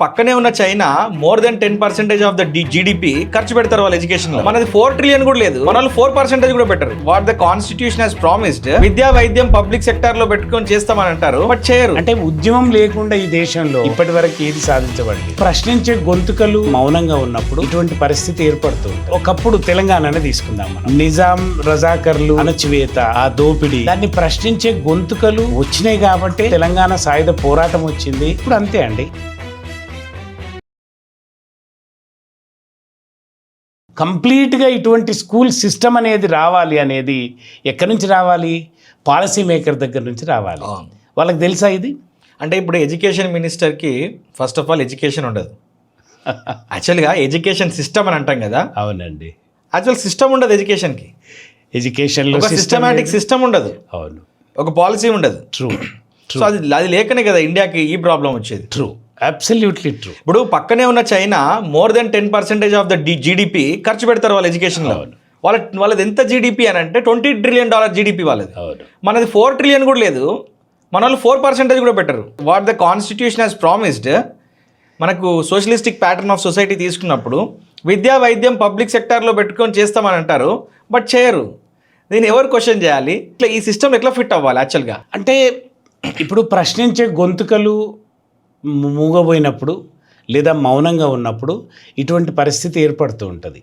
పక్కనే ఉన్న China more than 10% of the GDP ఖర్చు పెడతారు వాళ్ళ ఎడ్యుకేషన్ లో. మనది 4 ట్రిలియన్ కూడా లేదు, మన వాళ్ళు 4% కూడా పెట్టరు. What the constitution has promised విద్యా వైద్యం పబ్లిక్ సెక్టార్ లో పెట్టుకొని చేస్తామని అంటారు, బట్ చేయరు. అంటే ఉద్యమం లేకుండా ఈ దేశంలో ఇప్పటి వరకు ఏది సాధించబడింది? ప్రశ్నించే గొంతుకలు మౌనంగా ఉన్నప్పుడు ఇటువంటి పరిస్థితి ఏర్పడుతుంది. ఒకప్పుడు తెలంగాణనే తీసుకుందాం మనం. నిజాం రజాకర్లు అణచివేత, ఆ దోపిడీ, దాన్ని ప్రశ్నించే గొంతుకలు వచ్చినాయి కాబట్టి తెలంగాణ సాయుధ పోరాటం వచ్చింది. ఇప్పుడు అంతే అండి. కంప్లీట్గా ఇటువంటి స్కూల్ సిస్టమ్ అనేది రావాలి అనేది ఎక్కడి నుంచి రావాలి? పాలసీ మేకర్ దగ్గర నుంచి రావాలి. వాళ్ళకి తెలుసా ఇది? అంటే ఇప్పుడు ఎడ్యుకేషన్ మినిస్టర్కి ఫస్ట్ ఆఫ్ ఆల్ ఎడ్యుకేషన్ ఉండదు. యాక్చువల్గా ఎడ్యుకేషన్ సిస్టమ్ అని అంటాం కదా. అవునండి. యాక్చువల్ సిస్టమ్ ఉండదు ఎడ్యుకేషన్కి. ఎడ్యుకేషన్లో సిస్టమాటిక్ సిస్టమ్ ఉండదు. అవును. ఒక పాలసీ ఉండదు. ట్రూ. సో అది లేకనే కదా ఇండియాకి ఈ ప్రాబ్లం వచ్చేది. True, absolutely true. ఇప్పుడు పక్కనే ఉన్న China more than 10% of the GDP ఖర్చు పెడతారు వాళ్ళ ఎడ్యుకేషన్ లో. వాళ్ళది ఎంత జీడిపి అని అంటే $20 ట్రిలియన్ జీడిపి వాళ్ళది. మనది 4 ట్రిలియన్ కూడా లేదు, మన వాళ్ళు 4% కూడా పెట్టరు. What the constitution has promised, మనకు సోషలిస్టిక్ ప్యాటర్న్ ఆఫ్ సొసైటీ తీసుకున్నప్పుడు విద్యా వైద్యం పబ్లిక్ సెక్టార్లో పెట్టుకొని చేస్తామని అంటారు, బట్ చేయరు. దీన్ని ఎవరు క్వశ్చన్ చేయాలి? ఇట్లా ఈ సిస్టమ్ ఎట్లా ఫిట్ అవ్వాలి యాక్చువల్గా? అంటే ఇప్పుడు ప్రశ్నించే గొంతుకలు మూగబోయినప్పుడు లేదా మౌనంగా ఉన్నప్పుడు ఇటువంటి పరిస్థితి ఏర్పడుతూ ఉంటుంది.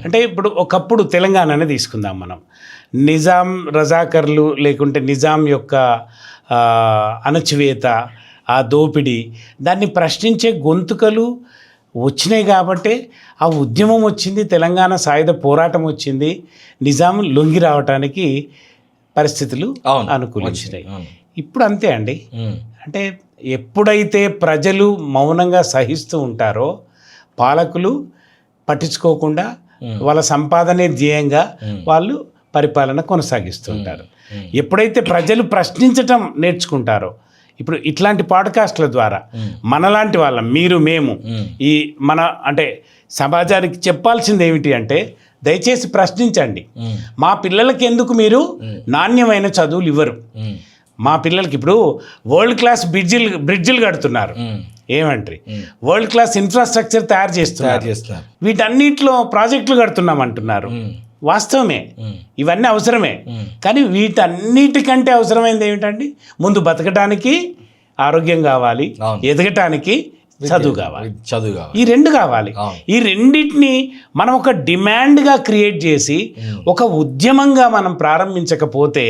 అంటే ఇప్పుడు ఒకప్పుడు తెలంగాణనే తీసుకుందాం మనం. నిజాం రజాకర్లు లేకుంటే నిజాం యొక్క అణచివేత, ఆ దోపిడీ, దాన్ని ప్రశ్నించే గొంతుకలు వచ్చినాయి కాబట్టి ఆ ఉద్యమం వచ్చింది, తెలంగాణ సాయుధ పోరాటం వచ్చింది, నిజాం లొంగి రావటానికి పరిస్థితులు అనుకూలించినాయి. ఇప్పుడు అంతే అండి. అంటే ఎప్పుడైతే ప్రజలు మౌనంగా సహిస్తూ ఉంటారో పాలకులు పట్టించుకోకుండా వాళ్ళ సంపాదనే ధ్యేయంగా వాళ్ళు పరిపాలన కొనసాగిస్తుంటారు. ఎప్పుడైతే ప్రజలు ప్రశ్నించటం నేర్చుకుంటారో, ఇప్పుడు ఇట్లాంటి పాడ్కాస్ట్ల ద్వారా మనలాంటి వాళ్ళం, మీరు మేము ఈ మన అంటే సమాజానికి చెప్పాల్సింది ఏమిటి అంటే, దయచేసి ప్రశ్నించండి. మా పిల్లలకి ఎందుకు మీరు నాణ్యమైన చదువులు ఇవ్వరు? మా పిల్లలకి ఇప్పుడు వరల్డ్ క్లాస్ బ్రిడ్జిలు కడుతున్నారు, ఏమంటారు, వరల్డ్ క్లాస్ ఇన్ఫ్రాస్ట్రక్చర్ తయారు చేస్తున్నారు, వీటన్నిటిలో ప్రాజెక్టులు కడుతున్నాం అంటున్నారు. వాస్తవమే, ఇవన్నీ అవసరమే. కానీ వీటన్నిటికంటే అవసరమైనది ఏమిటండి? ముందు బతకడానికి ఆరోగ్యం కావాలి, ఎదగటానికి చదువు కావాలి. ఈ రెండు కావాలి. ఈ రెండింటిని మనం ఒక డిమాండ్గా క్రియేట్ చేసి ఒక ఉద్యమంగా మనం ప్రారంభించకపోతే,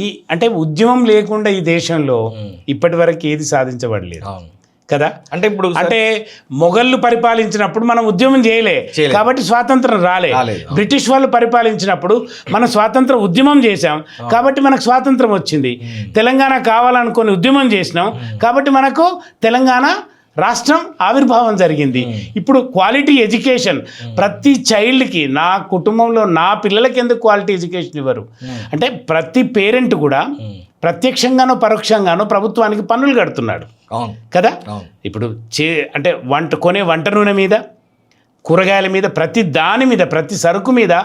ఈ అంటే ఉద్యమం లేకుండా ఈ దేశంలో ఇప్పటి వరకు ఏది సాధించబడలేదు కదా. అంటే ఇప్పుడు అంటే మొఘళ్ళు పరిపాలించినప్పుడు మనం ఉద్యమం చేయలే కాబట్టి స్వాతంత్రం రాలే. బ్రిటిష్ వాళ్ళు పరిపాలించినప్పుడు మనం స్వాతంత్ర ఉద్యమం చేశాం కాబట్టి మనకు స్వాతంత్రం వచ్చింది. తెలంగాణ కావాలనుకొని ఉద్యమం చేసినాం కాబట్టి మనకు తెలంగాణ రాష్ట్రం ఆవిర్భావం జరిగింది. ఇప్పుడు క్వాలిటీ ఎడ్యుకేషన్ ప్రతి చైల్డ్కి, నా కుటుంబంలో నా పిల్లలకి ఎందుకు క్వాలిటీ ఎడ్యుకేషన్ ఇవ్వరు అంటే, ప్రతి పేరెంట్ కూడా ప్రత్యక్షంగానో పరోక్షంగానో ప్రభుత్వానికి పన్నులు కడుతున్నాడు కదా. ఇప్పుడు అంటే కొనే వంట నూనె మీద, కూరగాయల మీద, ప్రతి దాని మీద, ప్రతి సరుకు మీద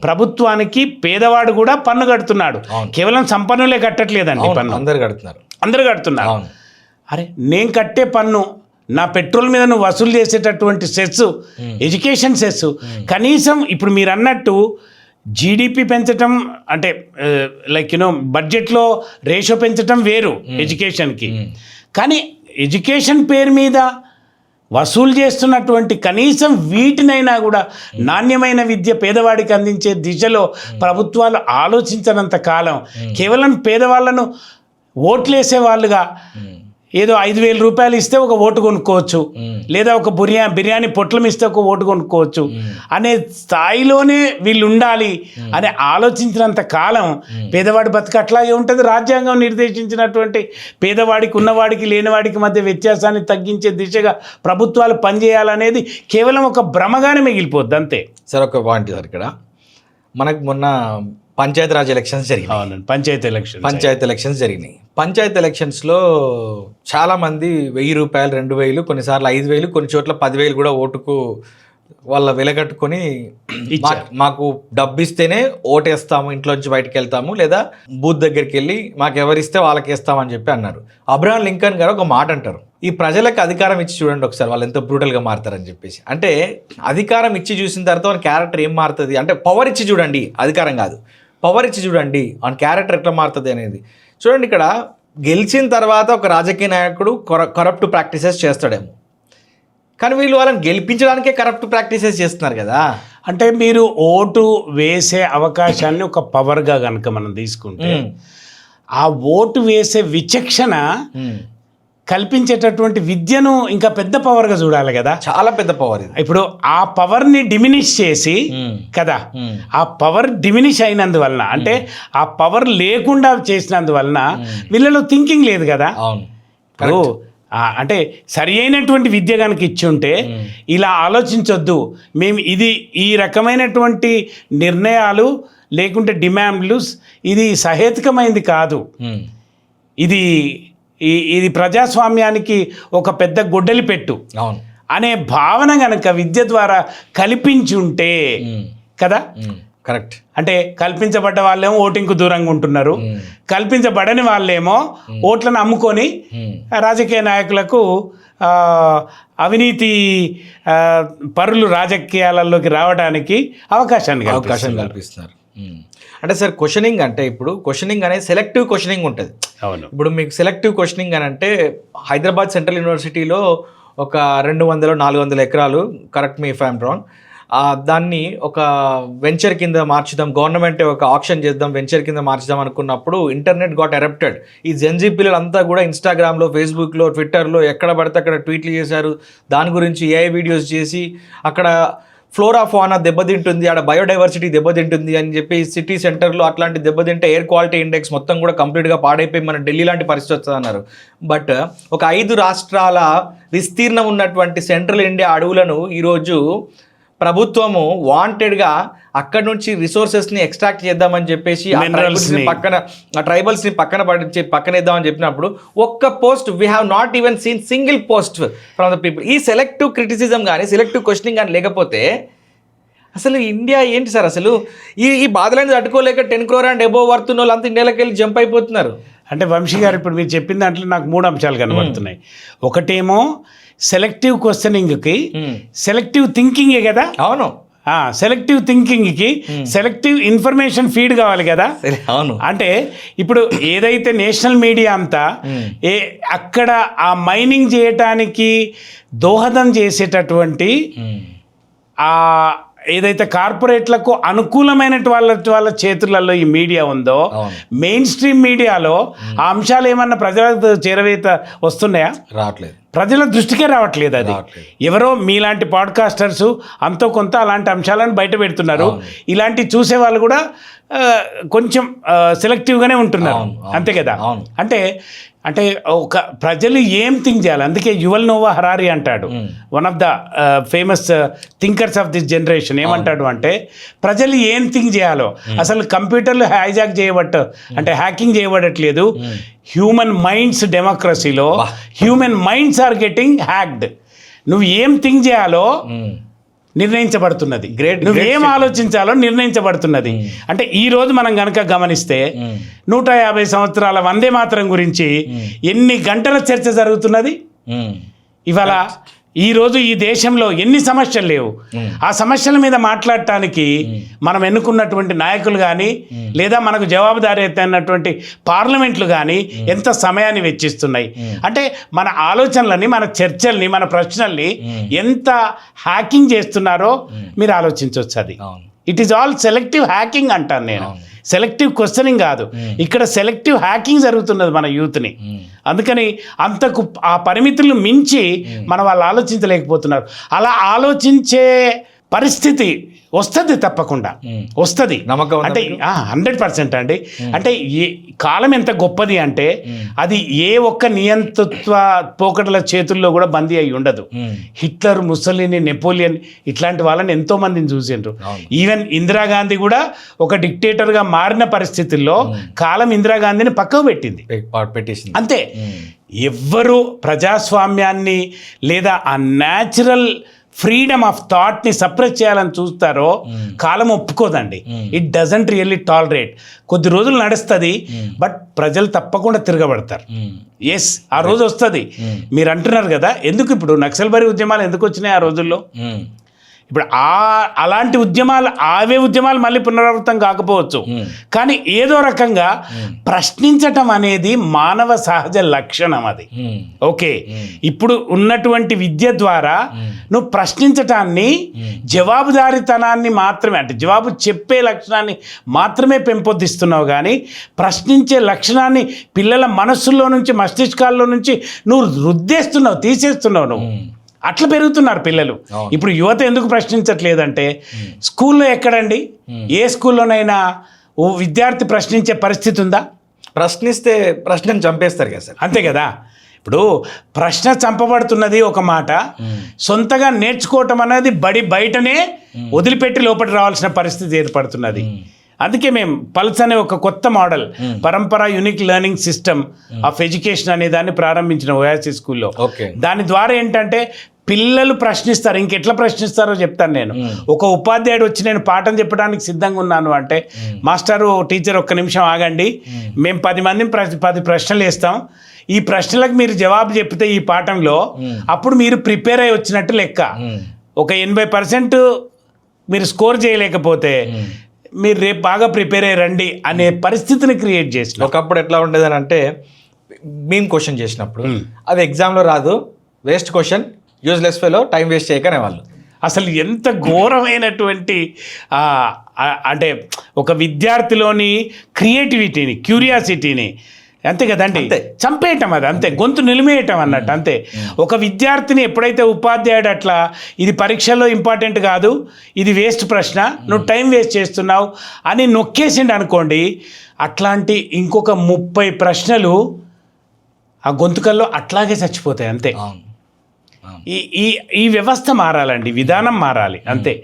ప్రభుత్వానికి పేదవాడు కూడా పన్ను కడుతున్నాడు. కేవలం సంపన్నులే కట్టట్లేదండి పన్ను, అందరు కడుతున్నారు. అరే, నేను కట్టే పన్ను, నా పెట్రోల్ మీద నువ్వు వసూలు చేసేటటువంటి సెస్, ఎడ్యుకేషన్ సెస్, కనీసం ఇప్పుడు మీరు అన్నట్టు జీడిపి పెంచటం అంటే లైక్ బడ్జెట్లో రేషియో పెంచటం వేరు ఎడ్యుకేషన్కి, కానీ ఎడ్యుకేషన్ పేరు మీద వసూలు చేస్తున్నటువంటి కనీసం వీటినైనా కూడా నాణ్యమైన విద్య పేదవాడికి అందించే దిశలో ప్రభుత్వాలు ఆలోచించనంత కాలం కేవలం పేదవాళ్ళను ఓట్లేసే వాళ్ళుగా ఏదో 5,000 రూపాయలు ఇస్తే ఒక ఓటు కొనుక్కోవచ్చు, లేదా ఒక బిర్యానీ పొట్లం ఇస్తే ఒక ఓటు కొనుక్కోవచ్చు అనే స్థాయిలోనే వీళ్ళు ఉండాలి అని ఆలోచించినంత కాలం పేదవాడి బతుకు అట్లాగే ఉంటుంది. రాజ్యాంగం నిర్దేశించినటువంటి పేదవాడికి ఉన్నవాడికి లేనివాడికి మధ్య వ్యత్యాసాన్ని తగ్గించే దిశగా ప్రభుత్వాలు పనిచేయాలనేది కేవలం ఒక భ్రమగానే మిగిలిపోద్ది అంతే. సార్, ఒక పాయింట్ సార్, ఇక్కడ మనకు మొన్న పంచాయతీరాజ్ ఎలక్షన్స్ జరిగినాయి. అవునండి, పంచాయతీ ఎలక్షన్స్ జరిగినాయి. పంచాయతీ ఎలక్షన్స్లో చాలామంది 1,000 రూపాయలు, 2,000, కొన్నిసార్లు 5,000, కొన్ని చోట్ల 10,000 కూడా ఓటుకు వాళ్ళ వెలగట్టుకొని మాకు డబ్బు ఇస్తేనే ఓటేస్తాము, ఇంట్లోంచి బయటకు వెళ్తాము, లేదా బూత్ దగ్గరికి వెళ్ళి మాకు ఎవరిస్తే వాళ్ళకి వేస్తామని చెప్పి అన్నారు. అబ్రహాం లింకన్ గారు ఒక మాట అంటారు, ఈ ప్రజలకు అధికారం ఇచ్చి చూడండి ఒకసారి వాళ్ళు ఎంత బ్రూటల్గా మారుతారని చెప్పేసి. అంటే అధికారం ఇచ్చి చూసిన తర్వాత వాళ్ళ క్యారెక్టర్ ఏం మారుతుంది అంటే, పవర్ ఇచ్చి చూడండి, అధికారం కాదు, పవర్ ఇచ్చి చూడండి వాళ్ళ క్యారెక్టర్ ఎట్లా మారుతుంది అనేది చూడండి. ఇక్కడ గెలిచిన తర్వాత ఒక రాజకీయ నాయకుడు కరప్ట్ ప్రాక్టీసెస్ చేస్తాడేమో, కానీ వీళ్ళు వాళ్ళని గెలిపించడానికే కరప్ట్ ప్రాక్టీసెస్ చేస్తున్నారు కదా. అంటే మీరు ఓటు వేసే అవకాశాన్ని ఒక పవర్గా కనుక మనం తీసుకుంటే, ఆ ఓటు వేసే విచక్షణ కల్పించేటటువంటి విద్యను ఇంకా పెద్ద పవర్గా చూడాలి కదా. చాలా పెద్ద పవర్ ఇది. ఇప్పుడు ఆ పవర్ని డిమినిష్ చేసి కదా, ఆ పవర్ డిమినిష్ అయినందువలన, అంటే ఆ పవర్ లేకుండా చేసినందువలన వీళ్ళలో థింకింగ్ లేదు కదా. అవును, అంటే సరి అయినటువంటి విద్య కనుక ఇచ్చి ఉంటే ఇలా ఆలోచించొద్దు, మేము ఇది ఈ రకమైనటువంటి నిర్ణయాలు లేకుంటే డిమాండ్లు ఇది సహేతుకమైంది కాదు, ఇది ప్రజాస్వామ్యానికి ఒక పెద్ద గొడ్డలి పెట్టు అనే భావన కనుక విద్య ద్వారా కల్పించి ఉంటే కదా. కరెక్ట్. అంటే కల్పించబడ్డ వాళ్ళేమో ఓటింగ్కు దూరంగా ఉంటున్నారు, కల్పించబడని వాళ్ళేమో ఓట్లను అమ్ముకొని రాజకీయ నాయకులకు అవినీతి పరులు రాజకీయాలలోకి రావడానికి అవకాశాన్ని కల్పిస్తున్నారు. అంటే సార్ క్వశ్చనింగ్ అంటే, ఇప్పుడు క్వశ్చనింగ్ అనేది సెలెక్టివ్ క్వశ్చనింగ్ ఉంటుంది. అవును. ఇప్పుడు మీకు సెలెక్టివ్ క్వశ్చనింగ్ అని అంటే, హైదరాబాద్ సెంట్రల్ యూనివర్సిటీలో ఒక 200-400 ఎకరాలు, correct me if I'm wrong, దాన్ని ఒక వెంచర్ కింద మార్చుదాం, గవర్నమెంట్ ఒక ఆప్షన్ చేద్దాం, వెంచర్ కింద మార్చుదాం అనుకున్నప్పుడు ఇంటర్నెట్ గాట్ ఎరప్టెడ్. ఈ జెన్జీ పిల్లలంతా కూడా ఇన్స్టాగ్రామ్లో, ఫేస్బుక్లో, ట్విట్టర్లో ఎక్కడ పడితే అక్కడ ట్వీట్లు చేశారు, దాని గురించి ఏఐ వీడియోస్ చేసి అక్కడ ఫ్లోరా ఫానా దెబ్బతింటుంది, ఆడ బయోడైవర్సిటీ దెబ్బతింటుంది అని చెప్పి సిటీ సెంటర్లో అట్లాంటి దెబ్బతింటే ఎయిర్ క్వాలిటీ ఇండెక్స్ మొత్తం కూడా కంప్లీట్గా పాడైపోయి మన ఢిల్లీ లాంటి పరిస్థితి వస్తుంది అన్నారు. బట్ ఒక 5 రాష్ట్రాల విస్తీర్ణం ఉన్నటువంటి సెంట్రల్ ఇండియా అడవులను ఈరోజు ప్రభుత్వము వాంటెడ్గా అక్కడ నుంచి రిసోర్సెస్ని ఎక్స్ట్రాక్ట్ చేద్దామని చెప్పేసి ట్రైబల్స్ని పక్కనేద్దామని చెప్పినప్పుడు ఒక్క post we have not even scene single post from the people. ఈ సెలెక్టివ్ క్రిటిసిజం కానీ సెలెక్టివ్ క్వశ్చనింగ్ కానీ లేకపోతే అసలు ఇండియా ఏంటి సార్? అసలు ఈ బాధలను తట్టుకోలేక 10 crore అండ్ అబోవ్ వర్త్ ఉన్న వాళ్ళంతా ఇండియాలోకి వెళ్ళి జంప్ అయిపోతున్నారు. అంటే వంశీ గారు, ఇప్పుడు మీరు చెప్పిన దాంట్లో నాకు 3 అంశాలు కనబడుతున్నాయి. ఒకటేమో సెలెక్టివ్ క్వశ్చనింగ్కి సెలెక్టివ్ థింకింగే కదా. అవును, సెలెక్టివ్ థింకింగ్కి సెలెక్టివ్ ఇన్ఫర్మేషన్ ఫీడ్ కావాలి కదా. అవును. అంటే ఇప్పుడు ఏదైతే నేషనల్ మీడియా అంతా అక్కడ ఆ మైనింగ్ చేయటానికి దోహదం చేసేటటువంటి ఏదైతే కార్పొరేట్లకు అనుకూలమైన వాళ్ళ చేతులలో ఈ మీడియా ఉందో, మెయిన్ స్ట్రీమ్ మీడియాలో ఆ అంశాలు ఏమన్నా ప్రజలకు చేరవేత వస్తున్నాయా? రావట్లేదు, ప్రజల దృష్టికే రావట్లేదు. అది ఎవరో మీలాంటి పాడ్కాస్టర్స్ అంతో కొంత అలాంటి అంశాలను బయట పెడుతున్నారు. ఇలాంటి చూసే వాళ్ళు కూడా కొంచెం సెలెక్టివ్గానే ఉంటున్నారు, అంతే కదా. అంటే ఒక ప్రజలు ఏం థింక్ చేయాలి. అందుకే యువల్ నోవా హరారి అంటాడు, one of the famous thinkers of this generation, ఏమంటాడు అంటే ప్రజలు ఏం థింక్ చేయాలో. అసలు కంప్యూటర్లు హైజాక్ అంటే హ్యాకింగ్ చేయబడట్లేదు. హ్యూమన్ మైండ్స్ డెమోక్రసీలో human minds are getting hacked. నువ్వు ఏం థింక్ చేయాలో నిర్ణయించబడుతున్నది, నువ్వేం ఆలోచించాలో నిర్ణయించబడుతున్నది. అంటే ఈరోజు మనం కనుక గమనిస్తే 150 సంవత్సరాల వందే మాతరం గురించి ఎన్ని గంటల చర్చ జరుగుతున్నది. ఇవాళ ఈరోజు ఈ దేశంలో ఎన్ని సమస్యలు లేవు. ఆ సమస్యల మీద మాట్లాడటానికి మనం ఎన్నుకున్నటువంటి నాయకులు కానీ, లేదా మనకు జవాబుదారీ అయినటువంటి పార్లమెంట్లు కానీ ఎంత సమయాన్ని వెచ్చిస్తున్నాయి. అంటే మన ఆలోచనలని, మన చర్చల్ని, మన ప్రశ్నల్ని ఎంత హ్యాకింగ్ చేస్తున్నారో మీరు ఆలోచించవచ్చు. అది it is all selective hacking అంటాను నేను, సెలెక్టివ్ క్వశ్చనింగ్ కాదు. ఇక్కడ సెలెక్టివ్ హ్యాకింగ్ జరుగుతున్నది మన యూత్ని. అందుకని అంతకు ఆ పరిమితులను మించి మన వాళ్ళు ఆలోచించలేకపోతున్నారు. అలా ఆలోచించే పరిస్థితి వస్తుంది, తప్పకుండా వస్తుంది, నమ్మకం. అంటే 100% అండి. అంటే ఏ కాలం ఎంత గొప్పది అంటే అది ఏ ఒక్క నియంతృత్వ పోకడల చేతుల్లో కూడా బందీ అయి ఉండదు. హిట్లర్, ముస్సోలిని, నెపోలియన్ ఇట్లాంటి వాళ్ళని ఎంతో మందిని చూసిండ్రు. ఈవెన్ ఇందిరాగాంధీ కూడా ఒక డిక్టేటర్గా మారిన పరిస్థితుల్లో కాలం ఇందిరాగాంధీని పక్కకు పెట్టింది, అంతే. ఎవ్వరూ ప్రజాస్వామ్యాన్ని లేదా ఆ న్యాచురల్ ఫ్రీడమ్ ఆఫ్ థాట్ని సప్రెస్ చేయాలని చూస్తారో కాలం ఒప్పుకోదండి. It doesn't really tolerate. కొద్ది రోజులు నడుస్తుంది, బట్ ప్రజలు తప్పకుండా తిరగబడతారు. ఎస్, ఆ రోజు వస్తుంది. మీరు అంటున్నారు కదా, ఎందుకు ఇప్పుడు నక్సల్బరీ ఉద్యమాలు ఎందుకు వచ్చినాయి ఆ రోజుల్లో? ఇప్పుడు అలాంటి ఉద్యమాలు, అవే ఉద్యమాలు మళ్ళీ పునరావృతం కాకపోవచ్చు, కానీ ఏదో రకంగా ప్రశ్నించటం అనేది మానవ సహజ లక్షణం. అది ఓకే. ఇప్పుడు ఉన్నటువంటి విద్య ద్వారా నువ్వు ప్రశ్నించటాన్ని, జవాబుదారీతనాన్ని మాత్రమే, అంటే జవాబు చెప్పే లక్షణాన్ని మాత్రమే పెంపొందిస్తున్నావు, కానీ ప్రశ్నించే లక్షణాన్ని పిల్లల మనస్సుల్లో నుంచి, మస్తిష్కాల్లో నుంచి నువ్వు రుద్దేస్తున్నావు, తీసేస్తున్నావు నువ్వు. అట్లా పెరుగుతున్నారు పిల్లలు. ఇప్పుడు యువత ఎందుకు ప్రశ్నించట్లేదంటే, స్కూల్లో ఎక్కడండి, ఏ స్కూల్లోనైనా ఓ విద్యార్థి ప్రశ్నించే పరిస్థితి ఉందా? ప్రశ్నిస్తే ప్రశ్నను చంపేస్తారు కదా సార్. అంతే కదా. ఇప్పుడు ప్రశ్న చంపబడుతున్నది ఒక మాట, సొంతగా నేర్చుకోవటం అనేది బయటనే వదిలిపెట్టి లోపలికి రావాల్సిన పరిస్థితి ఏర్పడుతున్నది. అందుకే మేము పల్స్ అనే ఒక కొత్త మోడల్, పరంపర unique learning system of education అనే దాన్ని ప్రారంభించిన ఓయాసి స్కూల్లో. దాని ద్వారా ఏంటంటే పిల్లలు ప్రశ్నిస్తారు. ఇంకెట్లా ప్రశ్నిస్తారో చెప్తాను నేను. ఒక ఉపాధ్యాయుడు వచ్చి నేను పాఠం చెప్పడానికి సిద్ధంగా ఉన్నాను అంటే, మాస్టరు, టీచర్ ఒక్క నిమిషం ఆగండి, మేము 10 మందిని 10 ప్రశ్నలు వేస్తాం, ఈ ప్రశ్నలకు మీరు జవాబు చెప్తే ఈ పాఠంలో, అప్పుడు మీరు ప్రిపేర్ అయ్యి వచ్చినట్టు లెక్క. ఒక 80% మీరు స్కోర్ చేయలేకపోతే మీరు రేపు బాగా ప్రిపేర్ అయ్యి రండి అనే పరిస్థితిని క్రియేట్ చేసిన. ఒకప్పుడు ఎట్లా ఉండేది అని అంటే, మేము క్వశ్చన్ చేసినప్పుడు అది ఎగ్జామ్లో రాదు, waste question, useless fellow, time waste చేయకనే వాళ్ళు. అసలు ఎంత ఘోరమైనటువంటి అంటే ఒక విద్యార్థిలోని క్రియేటివిటీని, క్యూరియాసిటీని, అంతే కదండి, చంపేయటం. అది అంతే, గొంతు నిలిమేయటం అన్నట్టు. అంతే. ఒక విద్యార్థిని ఎప్పుడైతే ఉపాధ్యాయుడు అట్లా, ఇది పరీక్షల్లో ఇంపార్టెంట్ కాదు, ఇది వేస్ట్ ప్రశ్న, నువ్వు టైం వేస్ట్ చేస్తున్నావు అని నొక్కేసిండు అనుకోండి, అట్లాంటి ఇంకొక 30 ప్రశ్నలు ఆ గొంతుకల్లో అట్లాగే చచ్చిపోతాయి. అంతే. ఈ వ్యవస్థ మారాలండి, విధానం మారాలి. అంతే.